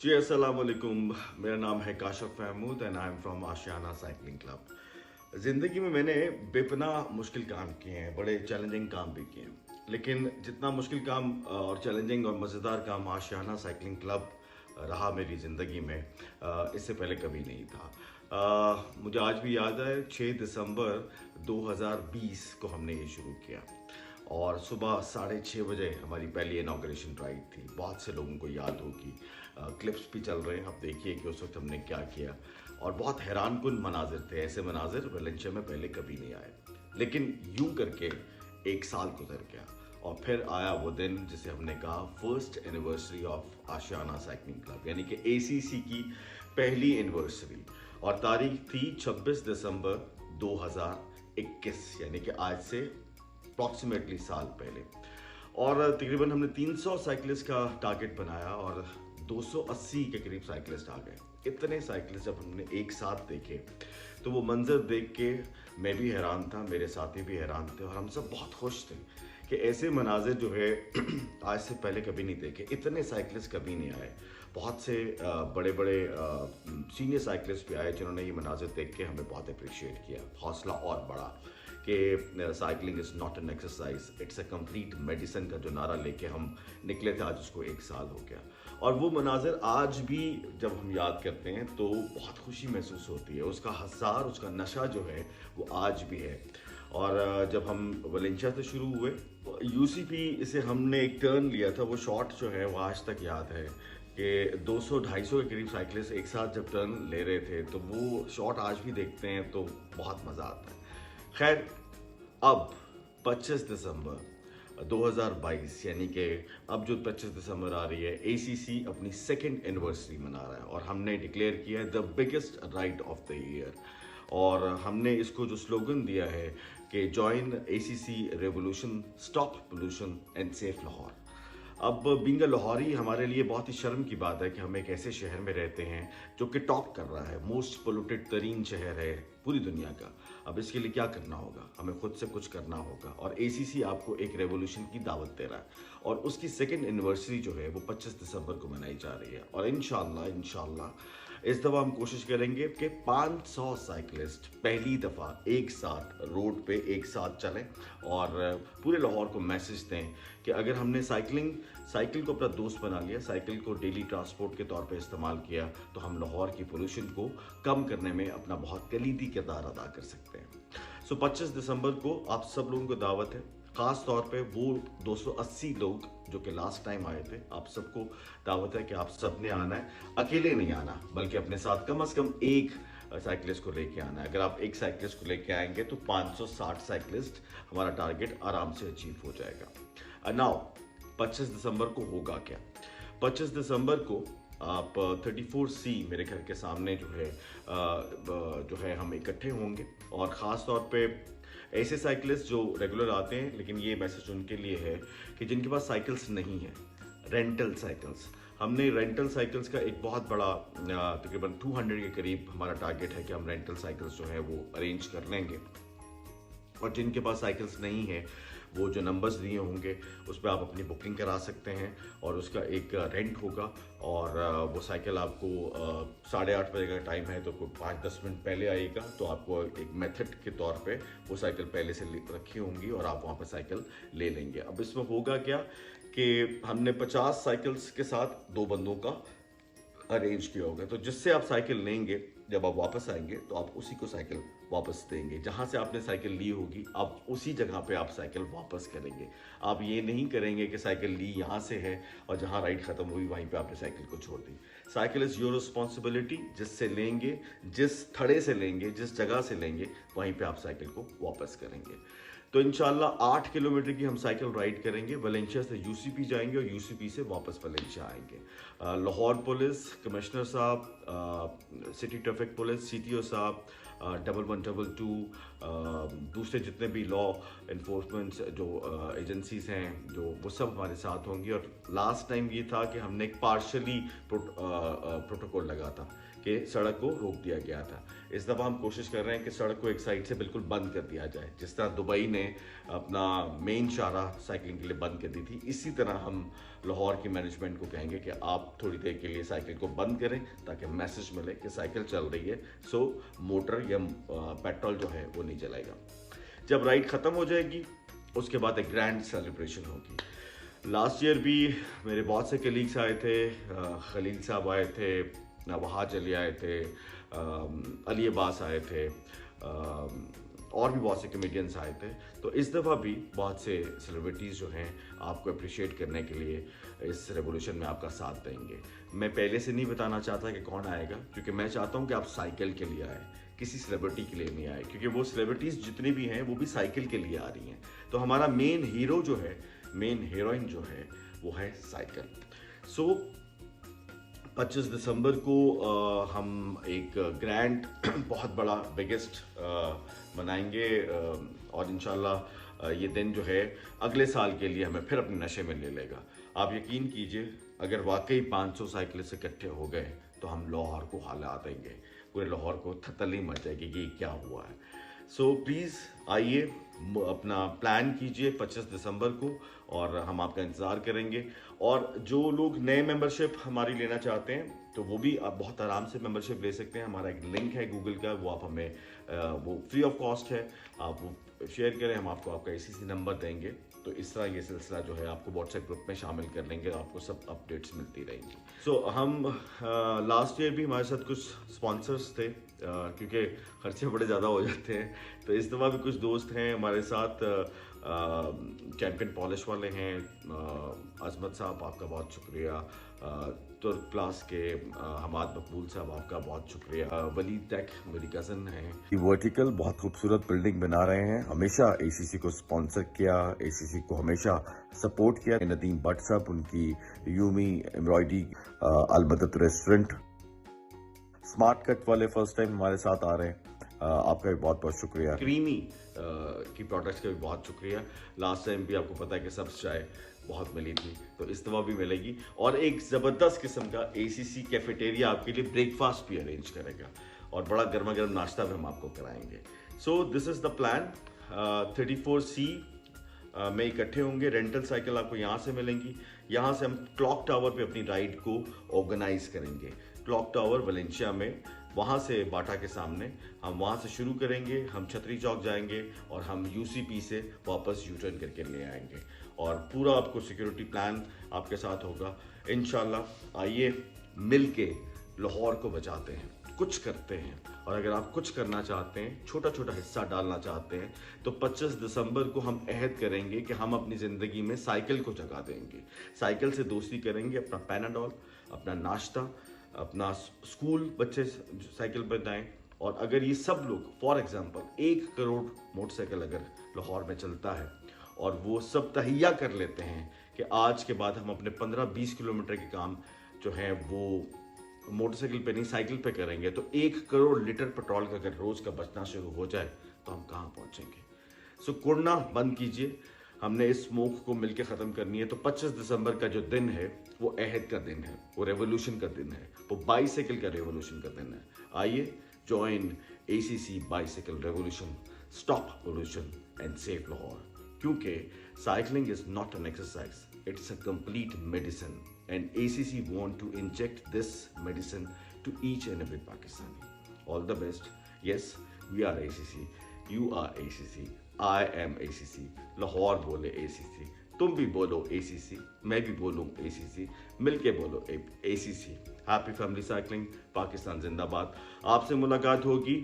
जी अस्सलाम वालेकुम। मेरा नाम है Kashif Mahmood and I am from Ashiana cycling club. ज़िंदगी में मैंने बेपनाह मुश्किल काम किए हैं, बड़े चैलेंजिंग काम भी किए हैं, लेकिन जितना मुश्किल काम और चैलेंजिंग और मज़ेदार काम आशियाना साइकिलिंग क्लब रहा मेरी ज़िंदगी में, इससे पहले कभी नहीं था। मुझे आज भी याद है 6 दिसंबर 2020 को हमने ये शुरू किया और सुबह 6:30 बजे हमारी पहली इनाग्रेशन ड्राइव थी। बहुत से लोगों को याद होगी, क्लिप्स भी चल रहे हैं, आप देखिए कि उस वक्त हमने क्या किया। और बहुत हैरान कुन मनाजिर थे, ऐसे मनाजिर वेलेंशिया में पहले कभी नहीं आए। लेकिन यूं करके एक साल गुजर गया और फिर आया वो दिन जिसे हमने कहा first anniversary of Ashiana cycling club, यानी कि एसीसी की पहली एनिवर्सरी। और तारीख थी 26 दिसंबर 2021, यानी कि आज से अप्रॉक्सीमेटली साल पहले। और तकरीबन हमने 300 साइकिलिस्ट का टारगेट बनाया और 280 के करीब साइकिलिस्ट आ गए। इतने साइकिलिस्ट जब हमने एक साथ देखे तो वो मंजर देख के मैं भी हैरान था, मेरे साथी भी हैरान थे और हम सब बहुत खुश थे कि ऐसे मनाजिर जो है आज से पहले कभी नहीं देखे। इतने साइकिलिस्ट कभी नहीं आए। बहुत से बड़े बड़े सीनियर साइकिलिस्ट भी आए जिन्होंने ये मनाजिर देख के हमें बहुत अप्रिशिएट किया। हौसला और बढ़ा कि cycling is not an exercise, it's a complete medicine का जो नारा लेके हम निकले थे, आज उसको एक साल हो गया। और वो मनाजिर आज भी जब हम याद करते हैं तो बहुत खुशी महसूस होती है। उसका हसार, उसका नशा जो है वो आज भी है। और जब हम वेलेंशिया से शुरू हुए, यूसीपी से हमने एक टर्न लिया था, वो शॉट जो है वो आज तक याद है कि 200-250 के करीब साइकिलिस्ट एक साथ जब टर्न ले रहे थे, तो वो शॉट आज भी देखते हैं तो बहुत मज़ा आता है। खैर, अब 25 दिसंबर 2022, यानी कि अब जो 25 दिसंबर आ रही है, एसीसी अपनी सेकेंड एनिवर्सरी मना रहा है और हमने डिक्लेयर किया है the biggest ride of the year. और हमने इसको जो स्लोगन दिया है कि join ACC revolution, stop pollution and safe Lahore. अब बीइंग अ लाहौरी हमारे लिए बहुत ही शर्म की बात है कि हम एक ऐसे शहर में रहते हैं जो कि टॉप कर रहा है, मोस्ट पोल्यूटेड तरीन शहर है पूरी दुनिया का। अब इसके लिए क्या करना होगा? हमें खुद से कुछ करना होगा और एसीसी आपको एक रेवोल्यूशन की दावत दे रहा है और उसकी सेकेंड एनिवर्सरी जो है वो 25 दिसंबर को मनाई जा रही है। और इंशाल्लाह इस दफ़ा हम कोशिश करेंगे कि 500 साइकिलिस्ट पहली दफ़ा एक साथ रोड पे एक साथ चलें और पूरे लाहौर को मैसेज दें कि अगर हमने साइकिल को अपना दोस्त बना लिया, साइकिल को डेली ट्रांसपोर्ट के तौर पे इस्तेमाल किया, तो हम लाहौर की पोल्यूशन को कम करने में अपना बहुत कलीदी किरदार अदा कर सकते हैं। सो 25 दिसंबर को आप सब लोगों को दावत है, ख़ास तौर पे वो 280 लोग जो कि लास्ट टाइम आए थे, आप सबको दावत है कि आप सब ने आना है। अकेले नहीं आना, बल्कि अपने साथ कम से कम एक साइकिलिस्ट को लेके आना है। अगर आप एक साइकिलिस्ट को लेके आएंगे तो 560 साइकिलिस्ट हमारा टारगेट आराम से अचीव हो जाएगा। नाउ 25 दिसंबर को होगा क्या? 25 दिसंबर को आप 34C मेरे घर के सामने जो है हम इकट्ठे होंगे और ख़ास तौर पे ऐसे साइकिलिस्ट जो रेगुलर आते हैं, लेकिन ये मैसेज उनके लिए है कि जिनके पास साइकिल्स नहीं है, रेंटल साइकिल्स। हमने रेंटल साइकिल्स का एक बहुत बड़ा तकरीबन 200 के करीब हमारा टारगेट है कि हम रेंटल साइकिल्स जो है वो अरेंज कर लेंगे। और जिनके पास साइकिल्स नहीं है, वो जो नंबर्स दिए होंगे उस पर आप अपनी बुकिंग करा सकते हैं और उसका एक रेंट होगा। और वो साइकिल आपको 8:30 बजे का टाइम है तो कोई 5-10 मिनट पहले आएगा, तो आपको एक मेथड के तौर पे वो साइकिल पहले से रखी होंगी और आप वहाँ पर साइकिल ले लेंगे। अब इसमें होगा क्या कि हमने 50 साइकिल्स के साथ 2 बंदों का अरेंज किया होगा, तो जिससे आप साइकिल लेंगे, जब आप वापस आएंगे तो आप उसी को साइकिल वापस देंगे। जहाँ से आपने साइकिल ली होगी आप उसी जगह पे आप साइकिल वापस करेंगे। आप ये नहीं करेंगे कि साइकिल ली यहाँ से है और जहाँ राइड ख़त्म हुई वहीं पे आपने साइकिल को छोड़ दी। Cycle is your responsibility. जिससे लेंगे, जिस थड़े से लेंगे, जिस जगह से लेंगे, वहीं पर आप साइकिल को वापस करेंगे। तो इंशाल्लाह 8 किलोमीटर की हम साइकिल राइड करेंगे। वेलेंशिया से यूसीपी जाएंगे और यूसीपी से वापस वेलेंशिया आएंगे। लाहौर पुलिस कमिश्नर साहब, सिटी ट्रैफिक पुलिस, सीटीओ साहब, 1122, दूसरे जितने भी लॉ इन्फोर्समेंट जो एजेंसीज हैं जो वो सब हमारे साथ होंगी। और लास्ट टाइम ये था कि हमने एक पार्शली प्रोटोकॉल लगा था कि सड़क को रोक दिया गया था। इस दफ़ा हम कोशिश कर रहे हैं कि सड़क को एक साइड से बिल्कुल बंद कर दिया जाए, जिस तरह दुबई ने अपना मेन शाहराह साइकिलिंग के लिए बंद कर दी थी। इसी तरह हम लाहौर की मैनेजमेंट को कहेंगे कि आप थोड़ी देर के लिए साइकिल को बंद करें ताकि मैसेज मिले कि साइकिल चल रही है, सो मोटर या पेट्रोल जो है वो नहीं जलाएगा। जब राइड ख़त्म हो जाएगी उसके बाद एक ग्रैंड सेलिब्रेशन होगी। लास्ट ईयर भी मेरे बहुत से कलीग्स आए थे, खलील साहब आए थे, नवाज अली आए थे, अली अब्बास आए थे, और भी बहुत से कमेडियंस आए थे। तो इस दफ़ा भी बहुत से सेलिब्रिटीज़ जो हैं आपको अप्रिशिएट करने के लिए इस रेवोल्यूशन में आपका साथ देंगे। मैं पहले से नहीं बताना चाहता कि कौन आएगा, क्योंकि मैं चाहता हूं कि आप साइकिल के लिए आए, किसी सेलिब्रिटी के लिए नहीं आए, क्योंकि वो सेलिब्रिटीज़ जितनी भी हैं वो भी साइकिल के लिए आ रही हैं। तो हमारा मेन हीरो जो है, मेन हीरोइन जो है वो है साइकिल। सो 25 दिसंबर को हम एक ग्रैंड बहुत बड़ा बिगेस्ट मनाएंगे, और इंशाल्लाह ये दिन जो है अगले साल के लिए हमें फिर अपने नशे में ले लेगा। आप यकीन कीजिए, अगर वाकई 500 साइकिलिस्ट इकट्ठे हो गए तो हम लाहौर को हिला देंगे, पूरे लाहौर को थतली मच जाएगी कि ये क्या हुआ है। सो प्लीज़ आइए, अपना प्लान कीजिए 25 दिसंबर को, और हम आपका इंतज़ार करेंगे। और जो लोग नए मेंबरशिप हमारी लेना चाहते हैं तो वो भी आप बहुत आराम से मेंबरशिप ले सकते हैं। हमारा एक लिंक है गूगल का, वो आप हमें वो फ्री ऑफ कॉस्ट है, आप वो शेयर करें, हम आपको आपका ACC नंबर देंगे। तो इस तरह ये सिलसिला जो है आपको व्हाट्सएप ग्रुप में शामिल कर लेंगे, आपको सब अपडेट्स मिलती रहेंगी। सो हम लास्ट ईयर भी हमारे साथ कुछ स्पॉन्सर्स थे, क्योंकि खर्चे बड़े ज़्यादा हो जाते हैं, तो इस दफ़ा भी कुछ दोस्त हैं हमारे साथ। चैम्पियन पॉलिश वाले हैं, अजमत साहब आपका बहुत शुक्रिया, तुर्क प्लास के हमाद मकबूल साहब आपका बहुत शुक्रिया, वलीद टेक मेरी कज़न है। वर्टिकल बहुत खूबसूरत बिल्डिंग बना रहे हैं, हमेशा ACC को स्पॉन्सर किया, ACC को हमेशा सपोर्ट किया। नदीम भट्ट साहब, उनकी यूमी एम्ब्रॉयडरी, अलमदत रेस्टोरेंट, स्मार्ट कट वाले फर्स्ट टाइम हमारे साथ आ रहे हैं, आपका भी बहुत बहुत शुक्रिया। क्रीमी की प्रोडक्ट्स का भी बहुत शुक्रिया। लास्ट टाइम भी आपको पता है कि सब्ज़ चाय बहुत मिली थी, तो इस दफ़ा भी मिलेगी। और एक ज़बरदस्त किस्म का ACC कैफेटेरिया आपके लिए ब्रेकफास्ट भी अरेंज करेगा, और बड़ा गर्मा गर्म नाश्ता भी हम आपको कराएंगे। So this is the plan. 34C में इकट्ठे होंगे। रेंटल साइकिल आपको यहाँ से मिलेंगी। यहाँ से हम क्लॉक टावर पे अपनी राइड को ऑर्गेनाइज करेंगे। क्लॉक टावर वलेंशिया में, वहाँ से बाटा के सामने, हम वहाँ से शुरू करेंगे, हम छतरी चौक जाएंगे और हम UCP से वापस U-टर्न करके ले आएंगे, और पूरा आपको सिक्योरिटी प्लान आपके साथ होगा इंशाल्लाह। आइए मिल के लाहौर को बचाते हैं, कुछ करते हैं। और अगर आप कुछ करना चाहते हैं, छोटा छोटा हिस्सा डालना चाहते हैं, तो 25 दिसंबर को हम अहद करेंगे कि हम अपनी ज़िंदगी में साइकिल को जगा देंगे, साइकिल से दोस्ती करेंगे, अपना पैनाडोल, अपना नाश्ता, अपना स्कूल बच्चे साइकिल पर जाएं। और अगर ये सब लोग, फॉर एग्जांपल 1 करोड़ मोटरसाइकिल अगर लाहौर में चलता है और वो सब तहिया कर लेते हैं कि आज के बाद हम अपने 15-20 किलोमीटर के काम जो हैं वो मोटरसाइकिल पे नहीं साइकिल पे करेंगे, तो 1 करोड़ लीटर पेट्रोल का अगर रोज का बचना शुरू हो जाए तो हम कहाँ पहुंचेंगे। सो कुड़ना बंद कीजिए, हमने इस स्मोक को मिलकर ख़त्म करनी है। तो 25 दिसंबर का जो दिन है वो अहद का दिन है, वो रेवोल्यूशन का दिन है, वो बाईसाइकिल का रेवोल्यूशन का दिन है। आइए join ACC bicycle revolution, stop pollution and save Lahore, क्योंकि cycling is not an exercise, it's a complete medicine, and ACC want to inject this medicine to each and every Pakistani. All the best. Yes, we are ACC, you are ACC, I am ACC, Lahore बोले ACC, तुम भी बोलो ACC, मैं भी बोलूँ ACC, मिलके बोलो ACC। Happy family cycling, Pakistan जिंदाबाद। आपसे मुलाकात होगी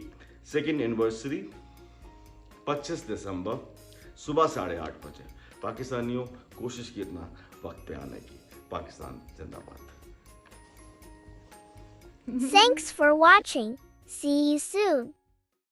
2nd एनिवर्सरी 25 दिसंबर सुबह 8:30 बजे। पाकिस्तानियों कोशिश कीजिए वक्त पे आने की। पाकिस्तान जिंदाबाद। Thanks for watching. See you soon.